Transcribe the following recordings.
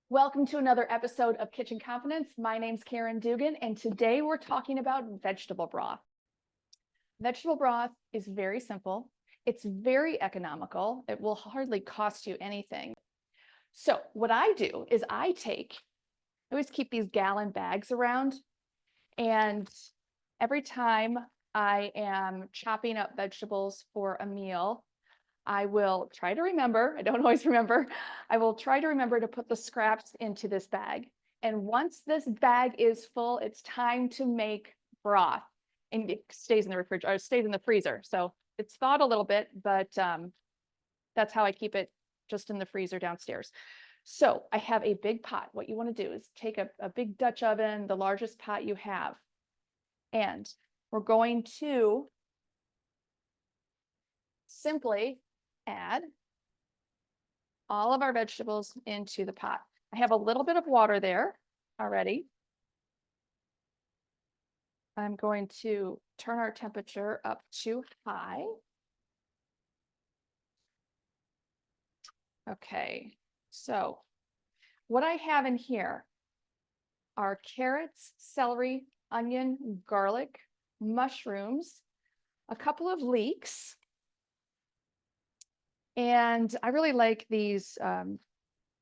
Welcome to another episode of Kitchen Confidence. My name's Caryn Dugan, and today we're talking about vegetable broth. Vegetable broth is very simple. It's very economical. It will hardly cost you anything. So what I do is I always keep these gallon bags around, and every time I am chopping up vegetables for a meal, I will try to remember, I don't always remember, I will try to remember to put the scraps into this bag. And once this bag is full, it's time to make broth. And it stays in the refrigerator, or stays in the freezer. So it's thawed a little bit, but that's how I keep it, just in the freezer downstairs. So I have a big pot. What you want to do is take a big Dutch oven, the largest pot you have. And we're going to simply add all of our vegetables into the pot. I have a little bit of water there already. I'm going to turn our temperature up to high. Okay, so what I have in here are carrots, celery, onion, garlic, mushrooms, a couple of leeks. And I really like these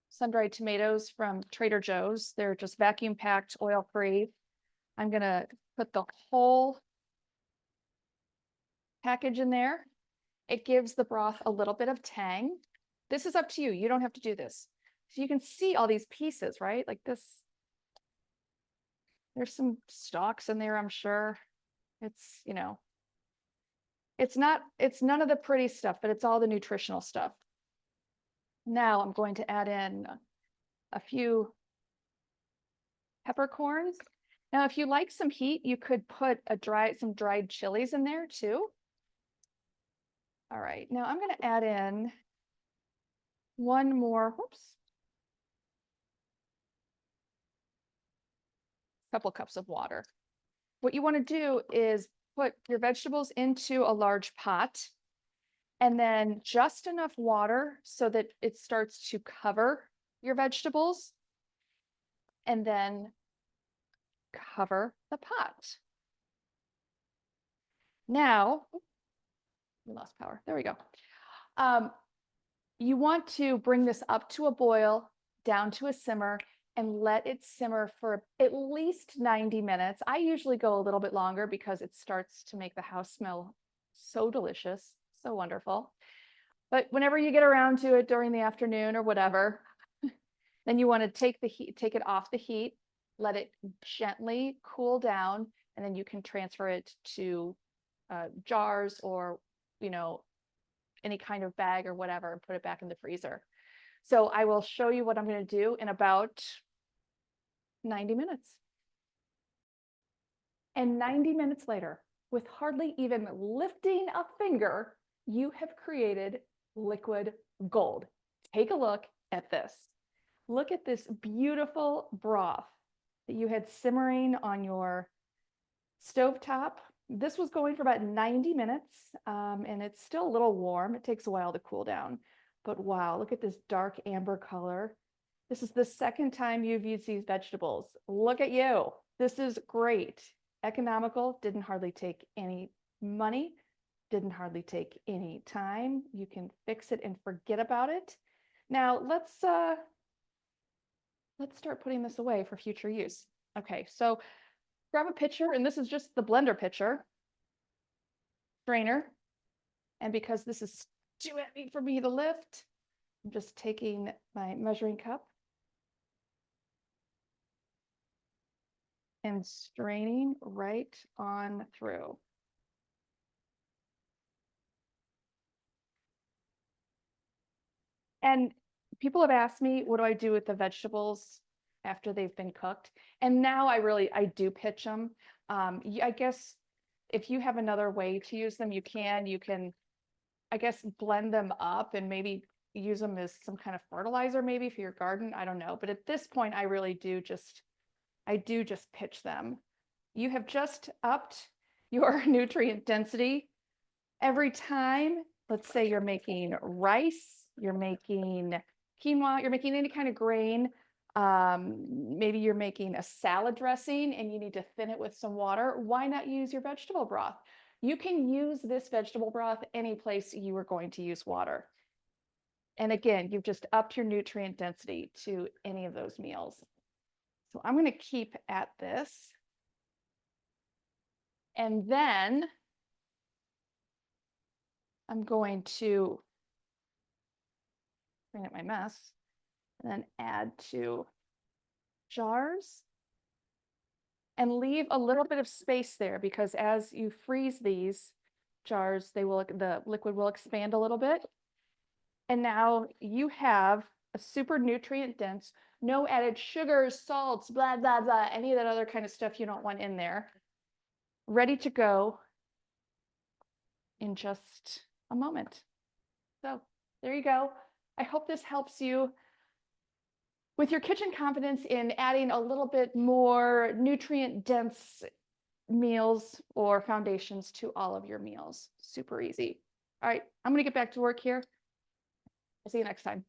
sun-dried tomatoes from Trader Joe's. They're just vacuum packed, oil-free. I'm gonna put the whole package in there. It gives the broth a little bit of tang. This is up to you. You don't have to do this. So you can see all these pieces, right? Like this. There's some stalks in there, I'm sure. It's, it's none of the pretty stuff, but it's all the nutritional stuff. Now I'm going to add in a few peppercorns. Now, if you like some heat, you could put some dried chilies in there too. All right, now I'm going to add in one more, couple cups of water. What you want to do is put your vegetables into a large pot, and then just enough water so that it starts to cover your vegetables, and then cover the pot. Now, we lost power. There we go. You want to bring this up to a boil, down to a simmer, and let it simmer for at least 90 minutes. I usually go a little bit longer because it starts to make the house smell so delicious, so wonderful. But whenever you get around to it during the afternoon or whatever, then you want to take it off the heat, let it gently cool down, and then you can transfer it to jars or, any kind of bag or whatever, and put it back in the freezer. So I will show you what I'm going to do in about 90 minutes. And 90 minutes later, with hardly even lifting a finger, you have created liquid gold. Take a look at this. Look at this beautiful broth that you had simmering on your stovetop. This was going for about 90 minutes, and it's still a little warm. It takes a while to cool down. But wow, look at this dark amber color. This is the second time you've used these vegetables. Look at you. This is great. Economical, didn't hardly take any money, didn't hardly take any time. You can fix it and forget about it. Now let's start putting this away for future use. Okay, so grab a pitcher, and this is just the blender pitcher, strainer. And because this is too heavy for me to lift, I'm just taking my measuring cup and straining right on through. And people have asked me, what do I do with the vegetables after they've been cooked? And now I do pitch them. I guess if you have another way to use them, you can, I guess, blend them up and maybe use them as some kind of fertilizer, maybe for your garden. I don't know. But at this point, I do just pitch them. You have just upped your nutrient density every time. Let's say you're making rice, you're making quinoa, you're making any kind of grain. Maybe you're making a salad dressing and you need to thin it with some water. Why not use your vegetable broth? You can use this vegetable broth any place you are going to use water. And again, you've just upped your nutrient density to any of those meals. So I'm going to keep at this. And then I'm going to clean up my mess and then add to jars and leave a little bit of space there, because as you freeze these jars, the liquid will expand a little bit. And now you have a super nutrient dense, no added sugars, salts, blah, blah, blah, any of that other kind of stuff you don't want in there, ready to go in just a moment. So there you go. I hope this helps you with your kitchen confidence in adding a little bit more nutrient dense meals or foundations to all of your meals. Super easy. All right, I'm going to get back to work here. I'll see you next time.